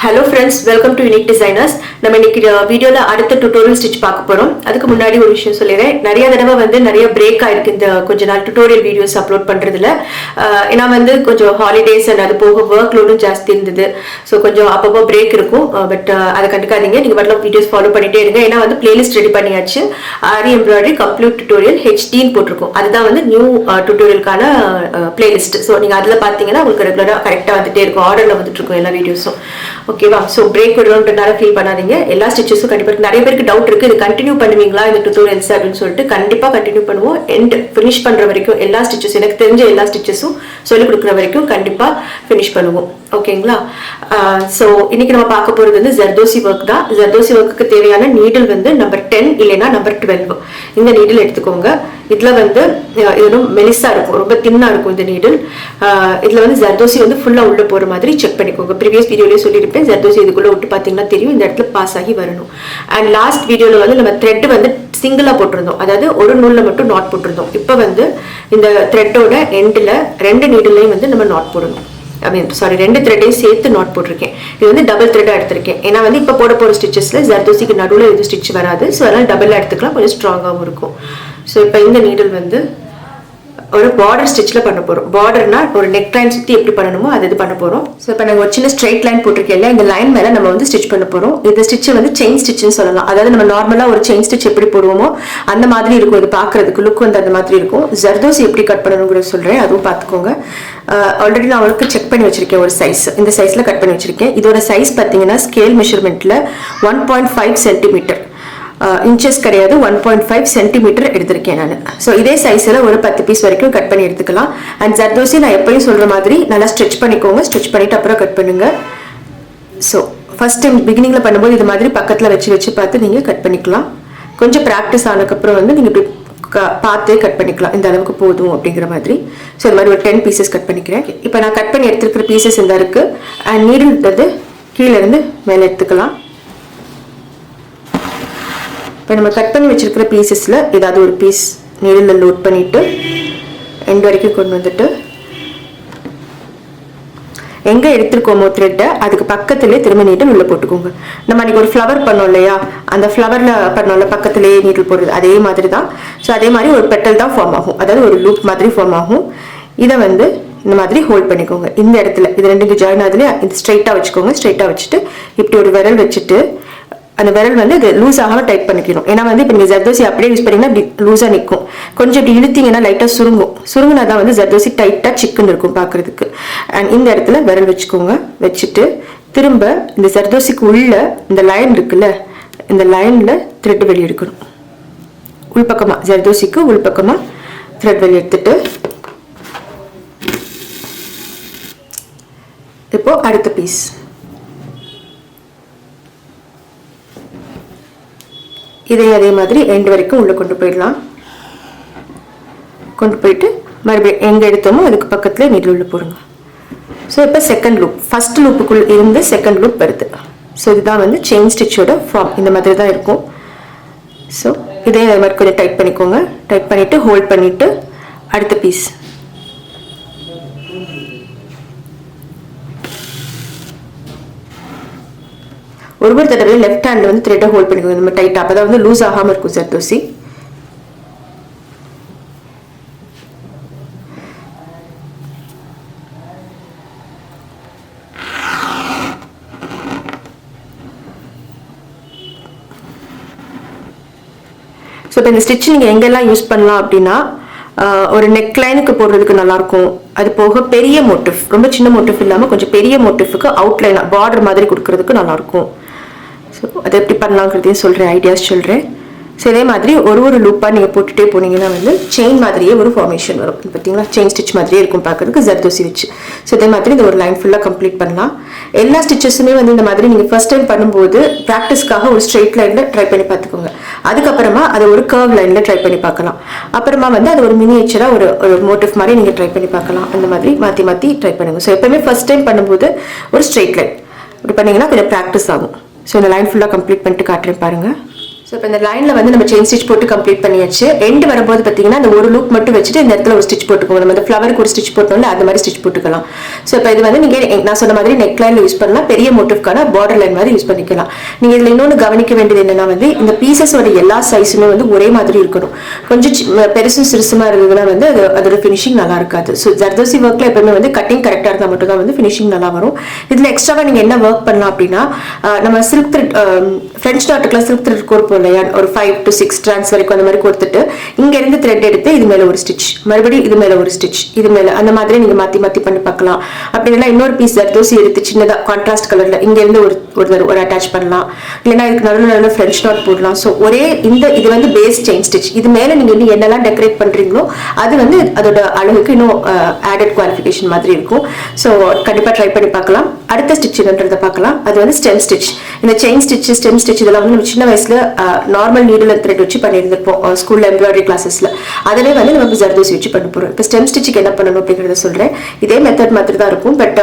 Hello friends, welcome to Unique Designers. நம்ம இன்னைக்கு வீடியோல அடுத்த டுட்டோரியல் ஸ்டிட்ச் பார்க்க போறோம். அதுக்கு முன்னாடி ஒரு விஷயம் சொல்லிறேன். நிறைய தடவை வந்து நிறைய பிரேக் ஆயிருக்கு இந்த கொஞ்ச நாள் டுட்டோரியல் வீடியோஸ் அப்லோட் பண்றதுல. ஏன்னா வந்து கொஞ்சம் ஹாலிடேஸ் அண்ட் அது போக ஒர்க் லோடும் ஜாஸ்தி இருந்தது. ஸோ கொஞ்சம் அப்பப்போ பிரேக் இருக்கும். பட் அதை கண்டுக்காதீங்க. நீங்க வரலாம் வீடியோஸ் ஃபாலோ பண்ணிட்டே இருங்க. ஏன்னா வந்து பிளேலிஸ்ட் ரெடி பண்ணியாச்சு. ஆரி எம்ப்ராய்டரி கம்ப்ளீட் டுட்டோரியல் ஹெச்டின்னு போட்டிருக்கோம். அதுதான் வந்து நியூ டுட்டோரியலுக்கான பிளேலிஸ்ட். ஸோ நீங்க அதுல பாத்தீங்கன்னா உங்களுக்கு ரெகுலரா கரெக்டா வந்துட்டே இருக்கும். ஆர்டர்ல வந்துட்டு இருக்கும் எல்லா வீடியோஸும். ஓகேவா? ஸோ பிரேக் விடுறோன்றனால ஃபீல் பண்ணாதீங்க. எல்லா ஸ்டிச்சஸும் கண்டிப்பாக நிறைய பேருக்கு டவுட் இருக்கு, இது கண்டினியூ பண்ணுவீங்களா இந்த டுட்டோரியல்ஸ் அப்படின்னு சொல்லிட்டு. கண்டிப்பா கண்டினியூ பண்ணுவோம். எண்ட் ஃபினிஷ் பண்ற வரைக்கும் எல்லா ஸ்டிச்சஸும் எனக்கு தெரிஞ்ச எல்லா ஸ்டிச்சஸும் சொல்லிக் கொடுக்குற வரைக்கும் கண்டிப்பா ஃபினிஷ் பண்ணுவோம். ஓகேங்களா? ஸோ இன்னைக்கு நம்ம பார்க்க போறது வந்து ஜர்தோசி ஒர்க் தான். ஜர்தோசி ஒர்க்குக்கு தேவையான நீடில் வந்து நம்பர் 10 இல்லைன்னா நம்பர் 12 இந்த நீடில் எடுத்துக்கோங்க. இதுல வந்து இது மெலிசா இருக்கும், ரொம்ப தின்னா இருக்கும் இந்த நீடில். இதுல வந்து ஜர்தோசி வந்து ஃபுல்லா உள்ள போற மாதிரி செக் பண்ணிக்கோங்க. ப்ரீவியஸ் வீடியோலயே சொல்லியிருப்பேன், ஜர்தோசி இதுக்குள்ள விட்டு பாத்தீங்கன்னா தெரியும், இந்த இடத்துல பாஸ் ஆகி வரணும். அண்ட் லாஸ்ட் வீடியோல வந்து நம்ம த்ரெட் வந்து சிங்கிளா போட்டிருந்தோம், அதாவது ஒரு நூல்ல மட்டும் நாட் போட்டிருந்தோம். இப்போ வந்து இந்த த்ரெட்டோட எண்ட்ல ரெண்டு நீடிலையும் வந்து நம்ம நாட் போடணும். ரெண்டு த்ரெட்டையும் சேர்த்து நாட் போட்டிருக்கேன். இது வந்து டபுள் த்ரெட்டா எடுத்திருக்கேன். ஏன்னா வந்து இப்போ போட போற ஸ்டிச்சஸ்ல ஜர்தோசிக்கு நடுவில் எதுவும் ஸ்டிச் வராது. ஸோ அதனால டபுளா எடுத்துக்கலாம், கொஞ்சம் ஸ்ட்ராங்காகவும் இருக்கும். ஸோ இப்போ இந்த நீடில் வந்து ஒரு பார்டர் ஸ்டிச்ல பண்ண போறோம். பார்டர்னா ஒரு நெக் லைன் சுத்தி எப்படி பண்ணணுமோ அது இது பண்ண போறோம். ஸோ இப்போ நாங்கள் ஒரு சின்ன ஸ்ட்ரெயிட் லைன் போட்டிருக்கேன், இந்த லைன் மேல நம்ம வந்து ஸ்டிச் பண்ண போறோம். இந்த ஸ்டிச் வந்து செயின் ஸ்டிச்னு சொல்லலாம். அதாவது நம்ம நார்மலா ஒரு செயின் ஸ்டிச் எப்படி போடுவோமோ அந்த மாதிரி இருக்கும். இது பாக்குறதுக்கு லுக் வந்து அந்த மாதிரி இருக்கும். ஜர்தோசி எப்படி கட் பண்ணணுங்கிறத சொல்றேன், அதுவும் பார்த்துக்கோங்க. ஆல்ரெடி நான் அவளுக்கு செக் பண்ணி வச்சிருக்கேன் ஒரு சைஸ், இந்த சைஸ்ல கட் பண்ணி வச்சிருக்கேன். இதோட சைஸ் பார்த்தீங்கன்னா ஸ்கேல் மெஷர்மெண்ட்ல 1.5 சென்டிமீட்டர், இன்ச்சஸ் கிடையாது, 1.5 சென்டிமீட்டர் எடுத்திருக்கேன் நான். ஸோ இதே சைஸ்ல ஒரு 10 பீஸ் வரைக்கும் கட் பண்ணி எடுத்துக்கலாம். அண்ட் ஜர்தோசி நான் எப்பயும் சொல்ற மாதிரி நல்லா ஸ்ட்ரெச் பண்ணிக்கோங்க. ஸ்ட்ரெச் பண்ணிட்டு அப்புறம் கட் பண்ணுங்க. ஸோ ஃபர்ஸ்ட் டைம் பிகினிங்ல பண்ணும்போது இது மாதிரி பக்கத்துல வச்சு பார்த்து நீங்க கட் பண்ணிக்கலாம். கொஞ்சம் ப்ராக்டிஸ் ஆனதுக்கப்புறம் வந்து நீங்க பார்த்தே கட் பண்ணிக்கலாம், இந்த அளவுக்கு போதும் அப்படிங்கிற மாதிரி. ஸோ இந்த மாதிரி ஒரு 10 பீசஸ் கட் பண்ணிக்கிறேன். இப்போ நான் கட் பண்ணி எடுத்துருக்கிற பீசஸ் இந்த இருக்கு. அண்ட் நீடில் வந்து கீழே இருந்து மேலே எடுத்துக்கலாம். இப்போ நம்ம கட் பண்ணி வச்சிருக்கிற பீசஸ்ல ஏதாவது ஒரு பீஸ் நீடில் லோட் பண்ணிட்டு எண்ட் வரைக்கும் கொண்டு வந்துட்டு எங்க எடுத்துருக்கோமோ த்ரெட்டை அதுக்கு பக்கத்திலே திரும்ப நீடில் உள்ள போட்டுக்கோங்க. நம்ம அன்னைக்கு ஒரு ஃப்ளவர் பண்ணோம் இல்லையா, அந்த ஃப்ளவர்ல பண்ணோம்ல பக்கத்திலேயே நீடில் போடுறது, அதே மாதிரி தான். ஸோ அதே மாதிரி ஒரு பெட்டல் தான் ஃபார்ம் ஆகும், அதாவது ஒரு லூப் மாதிரி ஃபார்ம் ஆகும். இதை வந்து இந்த மாதிரி ஹோல்ட் பண்ணிக்கோங்க. இந்த இடத்துல இது ரெண்டுக்கு ஜாயின் ஆகுதுல, இது ஸ்ட்ரைட்டா வச்சுக்கோங்க. ஸ்ட்ரைட்டா வச்சுட்டு இப்படி ஒரு விரல் வச்சுட்டு அந்த விரல் வந்து இது லூஸ் ஆகாம டைட் பண்ணிக்கணும். ஏன்னா வந்து இப்போ நீங்க ஜர்தோசி அப்படியே யூஸ் பண்ணீங்கன்னா இப்படி லூஸா நிற்கும். கொஞ்சம் இப்படி இழுத்தீங்கன்னா லைட்டா சுருங்குனா தான் வந்து ஜர்தோசி டைட்டா சிக்குன்னு இருக்கும் பாக்குறதுக்கு. அண்ட் இந்த இடத்துல விரல் வச்சுக்கோங்க. வச்சுட்டு திரும்ப இந்த ஜர்தோசிக்கு உள்ள இந்த லைன் இருக்குல்ல, இந்த லைன்ல த்ரெட் வெளியே எடுக்கணும். உள்பக்கமா ஜர்தோசிக்கு உள்பக்கமா த்ரெட் வெளியே எடுத்துட்டு இப்போ அடுத்த பீஸ் இதே அதே மாதிரி எண்ட் வரைக்கும் உள்ள கொண்டு போயிடலாம். கொண்டு போயிட்டு மறுபடியும் எங்க எடுத்தோமோ அதுக்கு பக்கத்துல நீடில் உள்ள போடுங்க. ஸோ இப்போ செகண்ட் லூப், ஃபர்ஸ்ட் லூப்புக்குள்ள இருந்து செகண்ட் லூப் வருது. ஸோ இதுதான் வந்து செயின் ஸ்டிச்சோட ஃபார்ம், இந்த மாதிரி தான் இருக்கும். ஸோ இதே மாதிரி கொஞ்சம் டைட் பண்ணிக்கோங்க. டைட் பண்ணிட்டு ஹோல்ட் பண்ணிட்டு அடுத்த பீஸ் ஒரு தடவை லெஃப்ட் ஹேண்ட்ல வந்து த்ரெட்டை ஹோல்ட் பண்ணிக்கோங்க நம்ம டைட்டா, அப்பதான் வந்து லூஸ் ஆகாம இருக்கும் ஜர்தோசி. ஸோ இப்போ இந்த ஸ்டிச் நீங்க எங்கெல்லாம் யூஸ் பண்ணலாம் அப்படின்னா, ஒரு நெக் லைனுக்கு போடுறதுக்கு நல்லா இருக்கும். அது போக பெரிய மோட்டிஃப், ரொம்ப சின்ன மோட்டிஃப் இல்லாம கொஞ்சம் பெரிய மோட்டிஃபுக்கு அவுட்லைன் பார்டர் மாதிரி கொடுக்கறதுக்கு நல்லா இருக்கும். ஸோ அதை எப்படி பண்ணலாங்கிறதையும் சொல்கிறேன், ஐடியாஸ் சொல்கிறேன். ஸோ இதே மாதிரி ஒரு லூப்பாக நீங்கள் போட்டுகிட்டே போனீங்கன்னா வந்து செயின் மாதிரியே ஒரு ஃபார்மேஷன் வரும். பார்த்தீங்களா, செயின் ஸ்டிச் மாதிரியே இருக்கும் பார்க்கறதுக்கு ஜர்தோசி வச்சு. ஸோ இதே மாதிரி இந்த ஒரு லைன் ஃபுல்லாக கம்ப்ளீட் பண்ணலாம். எல்லா ஸ்டிச்சஸுமே வந்து இந்த மாதிரி நீங்கள் ஃபர்ஸ்ட் டைம் பண்ணும்போது ப்ராக்டிஸ்க்காக ஒரு ஸ்ட்ரெயிட் லைனில் ட்ரை பண்ணி பார்த்துக்கோங்க. அதுக்கப்புறமா அதை ஒரு கர்வ் லைனில் ட்ரை பண்ணி பார்க்கலாம். அப்புறமா வந்து அது ஒரு மினியேச்சராக ஒரு மோட்டிவ் மாதிரி நீங்கள் ட்ரை பண்ணி பார்க்கலாம். அந்த மாதிரி மாற்றி ட்ரை பண்ணுங்க. ஸோ எப்பவுமே ஃபர்ஸ்ட் டைம் பண்ணும்போது ஒரு ஸ்ட்ரெயிட் லைன் இப்படி பண்ணீங்கன்னா கொஞ்சம் ப்ராக்டிஸ் ஆகும். ஸோ இந்த லைன் ஃபுல்லாக கம்ப்ளீட் பண்ணிட்டு காட்டுறேன் பாருங்க. ஸோ ஸோ இப்போ இந்த லைனில் வந்து நம்ம செயின் ஸ்டிச் போட்டு கம்ப்ளீட் பண்ணியாச்சு. எண்டு வரும்போது பார்த்தீங்கன்னா அந்த ஒரு லூப் மட்டும் வச்சுட்டு இந்த இடத்துல ஒரு ஸ்டிச் போட்டுக்கோங்க. நம்ம இந்த ஃப்ளவருக்கு ஒரு ஸ்டிச் போட்டோம்ல அந்த மாதிரி ஸ்டிச் போட்டுக்கலாம். ஸோ இப்போ இது வந்து நீங்கள் நான் சொன்ன மாதிரி நெக் லைனில் யூஸ் பண்ணலாம், பெரிய மோட்டிவ்க்கான பார்டர் லைன் மாதிரி யூஸ் பண்ணிக்கலாம். நீங்கள் இதில் இன்னொன்று கவனிக்க வேண்டியது என்னன்னா வந்து இந்த பீசஸோட எல்லா சைஸுமே வந்து ஒரே மாதிரி இருக்கணும். கொஞ்சம் பெருசும் சிறுசுமா இருந்ததுன்னா வந்து அதோட ஃபினிஷிங் நல்லா இருக்காது. ஸோ ஜர்தோசி ஒர்க்கில் எப்பவுமே வந்து கட்டிங் கரெக்டாக இருந்தால் மட்டும் தான் வந்து ஃபினிஷிங் நல்லா வரும். இதில் எக்ஸ்ட்ராவாக நீங்கள் என்ன ஒர்க் பண்ணலாம் அப்படின்னா நம்ம சில்க் த்ரெட் ஃப்ரெஞ்ச் நாட்டுக்குலாம் சில்க் த்ரெட் கோர்ப்போம் இல்லையா, ஒரு 5 to 6 strands வரைக்கும் அந்த மாதிரி கொடுத்துட்டு இங்க இருந்து த்ரெட் எடுத்து இது மேல ஒரு ஸ்டிச், மறுபடியும் இது மேல ஒரு ஸ்டிச், இது மேல அந்த மாதிரி நீங்க மாத்தி மாத்தி பண்ணி பார்க்கலாம். அப்படின்னா இன்னொரு பீஸ் ஜர்தோசி எடுத்து சின்னதா கான்ட்ராஸ்ட் கலர்ல இங்க இருந்து ஒரு அட்டாச் பண்ணலாம். இல்லைன்னா இதுக்கு நடுவில் ஃப்ரெஞ்ச் நாட் போடலாம். ஸோ ஒரே இது வந்து பேஸ் செயின் ஸ்டிச். இது மேல நீங்க இன்னும் என்னெல்லாம் டெக்கரேட் பண்றீங்களோ அது வந்து அதோட அழகுக்கு இன்னும் ஆடட் குவாலிஃபிகேஷன் மாதிரி இருக்கும். ஸோ கண்டிப்பா ட்ரை பண்ணி பார்க்கலாம். அடுத்த ஸ்டிச் என்னன்றதை பார்க்கலாம். அது வந்து ஸ்டெம் ஸ்டிச். இந்த செயின் ஸ்டிச், ஸ்டெம் ஸ்டிச் இதெல்லாம் வந்து நம்ம சின்ன வயசுல நார்மல் நீடில் த்ரெட் வச்சு பண்ணியிருந்திருப்போம் ஸ்கூல்ல எம்ப்ராய்டரி கிளாஸஸ்ல. அதவே வந்து நம்ம ஜர்தோசி வச்சு பண்ண போறோம். இப்போ ஸ்டெம் ஸ்டிச்சுக்கு என்ன பண்ணணும் அப்படிங்கறத சொல்றேன். இதே மெத்தட் மாதிரி தான் இருக்கும், பட்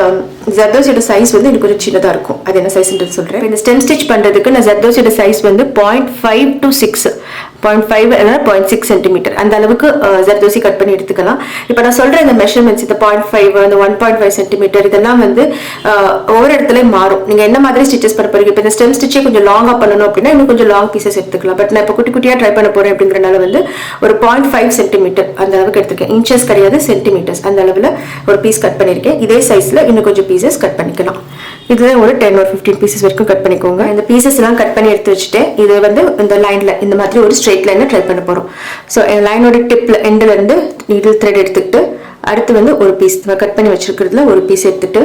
ஜர்தோசியோட சைஸ் வந்து எனக்கு கொஞ்சம் சின்னதா இருக்கும். அது என்ன சைஸ்ன்றது சொல்றேன். இந்த ஸ்டெம் ஸ்டிச் பண்றதுக்கு நான் ஜர்தோசியோட சைஸ் வந்து 0.5 to 6, 0.5 0.6 சென்டிமீட்டர் அந்த அளவுக்கு ஜர்தோசி கட் பண்ணி எடுத்துக்கலாம். இப்போ நான் சொல்ற இந்த மெஷர்மெண்ட்ஸ், இந்த 0.5 அந்த 1.5 சென்டிமீட்டர் இதெல்லாம் வந்து ஒவ்வொரு இடத்துல மாறும். நீங்க என்ன மாதிரி ஸ்டிச்சஸ் பண்ண போறீங்க. இப்போ இந்த ஸ்டெம் ஸ்டிச்சே கொஞ்சம் லாங்கா பண்ணணும் அப்படின்னா இன்னும் கொஞ்சம் லாங் பீசஸ் எடுத்துக்கலாம். பட் நான் இப்போ குட்டி குட்டியா ட்ரை பண்ண போறேன் அப்படிங்கறனால வந்து ஒரு 0.5 சென்டிமீட்டர் அந்த அளவுக்கு எடுத்துக்கேன். இன்ச்சஸ் கிடையாது, சென்டிமீட்டர்ஸ் அந்த அளவுல ஒரு பீஸ் கட் பண்ணிருக்கேன். இதே சைஸ்ல இன்னும் கொஞ்சம் பீசஸ் கட் பண்ணிக்கலாம். இதுல ஒரு 10 or 15 பீசஸ் வரைக்கும் கட் பண்ணிக்கோங்க. இந்த பீசஸ் எல்லாம் கட் பண்ணி எடுத்து வச்சுட்டு இது வந்து இந்த லைன்ல இந்த மாதிரி ஒரு ஸ்ட்ரெயிட் லைன்ல ட்ரை பண்ண போறோம். ஸோ லைனோட டிப்ல எண்ட்ல இருந்து நீடில் த்ரெட் எடுத்துக்கிட்டு அடுத்து வந்து ஒரு பீஸ் கட் பண்ணி வச்சிருக்கிறதுல ஒரு பீஸ் எடுத்துட்டு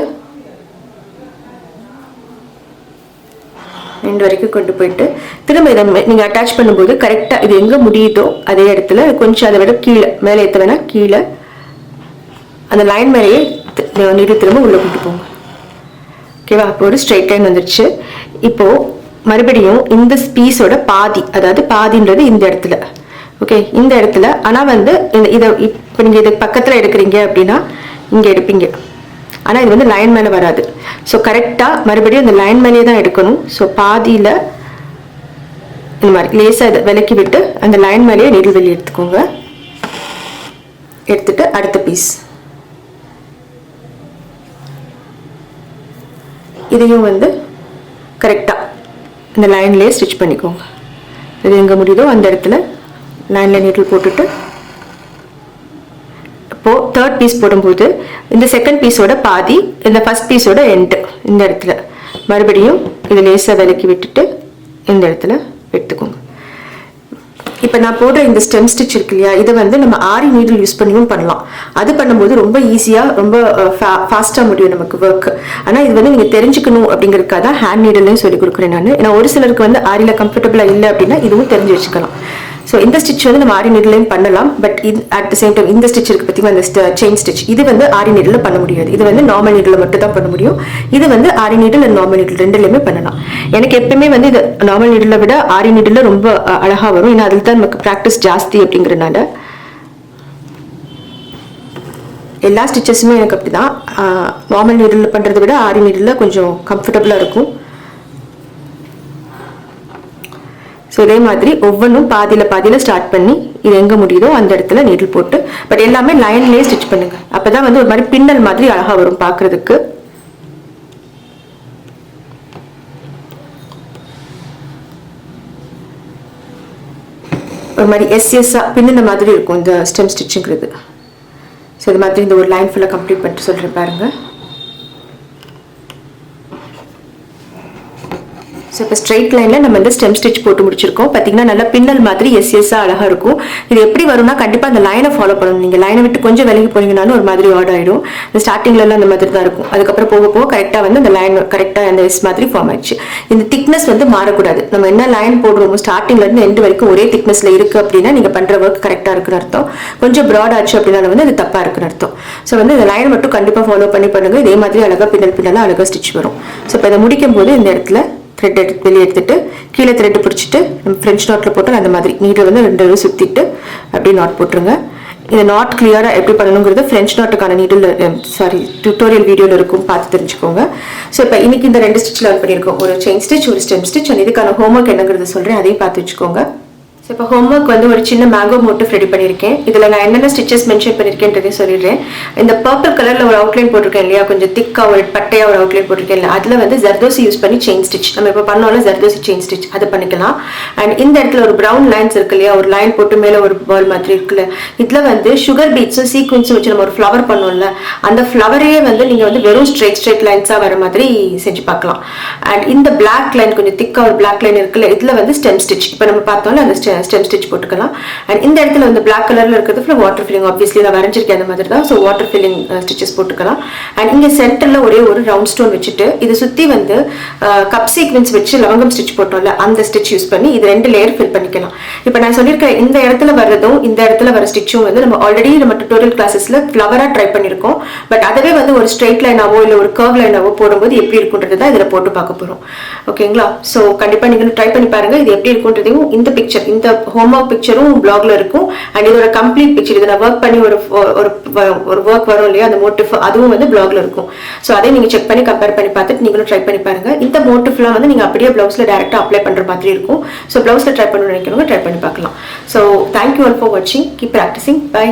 எண்ட் வரைக்கும் கொண்டு போயிட்டு திரும்ப இதை நீங்க அட்டாச் பண்ணும்போது கரெக்டா இது எங்க முடியுதோ அதே இடத்துல கொஞ்சம் அதை விட கீழே மேலே ஏற்ற வேணா கீழே அந்த லைன் மேலேயே நீடில் திரும்ப உள்ள கொண்டு போங்க. ஓகேவா? இப்போ ஒரு ஸ்ட்ரெயிட் லைன் வந்துருச்சு. இப்போ மறுபடியும் இந்த பீஸோட பாதி, அதாவது பாதின்றது இந்த இடத்துல, ஓகே இந்த இடத்துல. ஆனா வந்து இதை இப்போ நீங்க இது பக்கத்துல எடுக்கிறீங்க அப்படின்னா இங்க எடுப்பீங்க. ஆனா இது வந்து லைன் மேல வராது. ஸோ கரெக்டா மறுபடியும் இந்த லைன் மேலேயே தான் எடுக்கணும். ஸோ பாதியில இந்த மாதிரி லேசா இதை விலக்கி விட்டு அந்த லைன் மேலேயே நீடில் வெளியே எடுத்துக்கோங்க. எடுத்துட்டு அடுத்த பீஸ் இதையும் வந்து கரெக்டா இந்த லைன்லயே ஸ்டிச் பண்ணிக்கோங்க. இது எங்க முடியுதோ அந்த இடத்துல லைன்ல நீடில் போட்டுட்டு இப்போ தேர்ட் பீஸ் போடும்போது இந்த செகண்ட் பீஸோட பாதி இந்த ஃபர்ஸ்ட் பீஸோட எண்ட் இந்த இடத்துல மறுபடியும் இது லேசா விலக்கி விட்டுட்டு இந்த இடத்துல எடுத்துக்கோங்க. இப்போ நான் போடுற இந்த ஸ்டெம் ஸ்டிச் இருக்கு இல்லையா, இதை வந்து நம்ம ஆரி நீடில் யூஸ் பண்ணியும் பண்ணலாம். அது பண்ணும்போது ரொம்ப ஈஸியா ரொம்ப ஃபாஸ்டா முடியும் நமக்கு ஒர்க். ஆனா இது வந்து நீங்க தெரிஞ்சுக்கணும் அப்படிங்கிறதுக்காக தான் ஹேண்ட் நீடில்லையும் சொல்லி கொடுக்குறேன் நான். ஏன்னா ஒரு சிலருக்கு வந்து ஆரியில கம்ஃபர்டபுளா இல்லை அப்படின்னா இதுவும் தெரிஞ்சு வச்சுக்கலாம். ஸோ இந்த ஸ்டிச் வந்து நம்ம ஆரி நீடிலையும் பண்ணலாம். But at the same time இந்த ஸ்டிச் இருக்கு பார்த்தீங்கன்னா இந்த செயின் ஸ்டிச் இது வந்து ஆரி நீடில் பண்ண முடியாது. இது வந்து நார்மல் நீடில் மட்டும் தான் பண்ண முடியும். இது வந்து ஆரி நீடில் நார்மல் நீடில் ரெண்டுலையுமே பண்ணலாம். எனக்கு எப்பவுமே வந்து இது நார்மல் நீடில் விட ஆரி நீடில் ரொம்ப அழகா வரும். ஏன்னா அதில் தான் நமக்கு ப்ராக்டிஸ் ஜாஸ்தி அப்படிங்கிறனால எல்லா ஸ்டிச்சஸுமே எனக்கு அப்படிதான். நார்மல் நீடில் பண்றதை விட ஆரி நீடில் கொஞ்சம் கம்ஃபர்டபுளா இருக்கும். ஸோ இதே மாதிரி ஒவ்வொன்றும் பாதியில ஸ்டார்ட் பண்ணி இது எங்க முடியுதோ அந்த இடத்துல நீடில் போட்டு, பட் எல்லாமே லைன்லயே ஸ்டிச் பண்ணுங்க. அப்பதான் வந்து ஒரு மாதிரி பின்னல் மாதிரி அழகா வரும் பாக்குறதுக்கு. ஒரு மாதிரி எஸ்எஸ்ஸா பின்னின மாதிரி இருக்கும் இந்த ஸ்டெம் ஸ்டிச்சுங்கிறது. ஸோ இது மாதிரி இந்த ஒரு லைன் ஃபுல்லாக கம்ப்ளீட் பண்ணிட்டு சொல்றேன் பாருங்க. ஸோ இப்போ ஸ்ட்ரெயிட் லைனில் நம்ம இந்த ஸ்டெம் ஸ்டிச் போட்டு முடிச்சிருக்கோம். பார்த்தீங்கன்னா நல்லா பின்னல் மாதிரி எஸ்எஸ்ஸாக அழகாக இருக்கும். இது எப்படி வரும்னா கண்டிப்பாக அந்த லைனை ஃபாலோ பண்ணணும். நீங்கள் லைனை விட்டு கொஞ்சம் விலகி போனீங்கனாலும் ஒரு மாதிரி ஆட் ஆகிடும். இந்த ஸ்டார்டிங்லலாம் அந்த மாதிரி தான் இருக்கும். அதுக்கப்புறம் போக போக கரெக்டாக வந்து அந்த லைன் கரெக்டாக அந்த எஸ் மாதிரி ஃபார்ம் ஆயிடுச்சு. இந்த திக்னஸ் வந்து மாறக்கூடாது. நம்ம என்ன லைன் போடுறோமோ ஸ்டார்டிங்லேருந்து எண்டு வரைக்கும் ஒரே திக்னஸில் இருக்குது அப்படின்னா நீங்கள் பண்ணுற ஒர்க் கரெக்டாக இருக்குன்னு அர்த்தம். கொஞ்சம் ப்ராட் ஆச்சு அப்படின்னா வந்து அது தப்பாக இருக்குன்னு அர்த்தம். ஸோ வந்து இந்த லைன் மட்டும் கண்டிப்பாக ஃபாலோ பண்ணி பண்ணுங்க. இதே மாதிரி அழகாக பின்னலாக அழகாக ஸ்டிச் வரும். ஸோ இப்போ இதை முடிக்கும் போது இந்த இடத்துல த்ரெட் எடுத்து வெளியே எடுத்துட்டு கீழே த்ரெட் பிடிச்சிட்டு நம்ம ஃப்ரெஞ்ச் நாட்டில் போட்டு அந்த மாதிரி நீடில் வந்து 2 சுற்றிட்டு அப்படியே நாட் போட்டுருங்க. இந்த நாட் கிளியராக எப்படி பண்ணணுங்கிறது ஃப்ரெஞ்ச் நாட்டுக்கான நீடில் டியூட்டோரியல் வீடியோவில் இருக்கும், பார்த்து தெரிஞ்சுக்கோங்க. ஸோ இப்போ இன்னைக்கு இந்த 2 ஸ்டிச் லேர்ன் பண்ணியிருக்கோம், ஒரு செயின் ஸ்டிச் ஒரு ஸ்டெம் ஸ்டிச். அண்ட் இதுக்கான ஹோம்ஒர்க் என்னங்கிறது சொல்கிறேன், அதையும் பார்த்து வச்சுக்கோங்க. ஸோ இப்போ ஹோம்ஒர்க் வந்து ஒரு சின்ன மேங்கோ மோட்டிஃப் ரெடி பண்ணியிருக்கேன். இதில் நான் என்னென்ன ஸ்டிச்சஸ் மென்ஷன் பண்ணியிருக்கேன்றதையும் சொல்லிடுறேன். இந்த பர்பிள் கலரில் ஒரு அவுட்லைன் போட்டிருக்கேன் இல்லையா, கொஞ்சம் திக்காக ஒரு பட்டையாக ஒரு அவுட்லைன் போட்டிருக்கேன் இல்லையா, அதில் வந்து ஜர்தோசி யூஸ் பண்ணி செயின் ஸ்டிச், நம்ம இப்போ பண்ணோம்ல ஜர்தோசி செயின் ஸ்டிச், அதை பண்ணிக்கலாம். அண்ட் இந்த இடத்துல ஒரு ப்ரௌன் லைன்ஸ் இருக்கு இல்லையா, ஒரு லைன் போட்டு மேலே ஒரு பால் மாதிரி இருக்குல்ல, இதில் வந்து சுகர் பீட்ஸும் சீக்வன்ஸும் வச்சு நம்ம ஒரு ஃப்ளவர் பண்ணோம்ல, அந்த ஃப்ளவரையே வந்து நீங்கள் வந்து வெறும் ஸ்ட்ரெயிட் லைன்ஸாக வர மாதிரி செஞ்சு பார்க்கலாம். அண்ட் இந்த பிளாக் லைன் கொஞ்சம் திக்காக ஒரு பிளாக் லைன் இருக்குல்ல, இதில் வந்து ஸ்டெம் ஸ்டிச், இப்போ நம்ம பார்த்தோம்ல அந்த ஸ்டெம் ஸ்டிச் போட்டுக்கலாம். அண்ட் இந்த இடத்துல வந்து பிளாக் கலர்ல இருக்கிறது வாட்டர் ஃபில்லிங், ஆப்வியஸ்லி நான் வரைஞ்சிருக்கேன் அந்த மாதிரி தான். ஸோ வாட்டர் ஃபில்லிங் ஸ்டிச்சஸ் போட்டுக்கலாம். அண்ட் இங்கே சென்டர்ல ஒரே ஒரு ரவுண்ட் ஸ்டோன் வச்சுட்டு இது சுற்றி வந்து கப் சீக்வன்ஸ் வச்சு லவங்கம் ஸ்டிச் போட்டோம்ல, அந்த ஸ்டிச் யூஸ் பண்ணி இது 2 லேயர் ஃபில் பண்ணிக்கலாம். இப்போ நான் சொல்லியிருக்கேன் இந்த இடத்துல வர்றதும் இந்த இடத்துல வர ஸ்டிச்சும் வந்து நம்ம ஆல்ரெடி நம்ம டியூட்டோரியல் கிளாஸஸ்ல ஃப்ளவரா ட்ரை பண்ணியிருக்கோம். பட் அதுவே வந்து ஒரு ஸ்ட்ரெயிட் லைனாவோ இல்லை ஒரு கர்வ் லைனாவோ போடும்போது எப்படி இருக்குன்றது தான் இதில் போட்டு பார்க்க போகிறோம். ஓகேங்களா? ஸோ கண்டிப்பாக நீங்களும் ட்ரை பண்ணி பாருங்க. இது எப்படி இருக்குன்றதையும் இந்த பிக்சர், இந்த ஹோம்ஒர்க் பிக்சரும் பிளாக்ல இருக்கும். அண்ட் இதோட கம்ப்ளீட் பிக்சர், இதை நான் ஒர்க் பண்ணி ஒரு ஒர்க் வரும் இல்லையா, அந்த மோட்டிஃப், அதுவும் வந்து பிளாக்ல இருக்கும். ஸோ அதை நீங்க செக் பண்ணி கம்பேர் பண்ணி பார்த்துட்டு நீங்களும் ட்ரை பண்ணி பாருங்க. இந்த மோட்டிஃப்லாம் வந்து நீங்க அப்படியே பிளவுஸ்ல டைரக்டா அப்ளை பண்ற மாதிரி இருக்கும். ஸோ பிளவுஸ்ல ட்ரை பண்ணணும்னு நினைக்கிறவங்க ட்ரை பண்ணி பார்க்கலாம். ஸோ தேங்க்யூ ஆல் ஃபார் வாட்சிங். Keep practising. பை.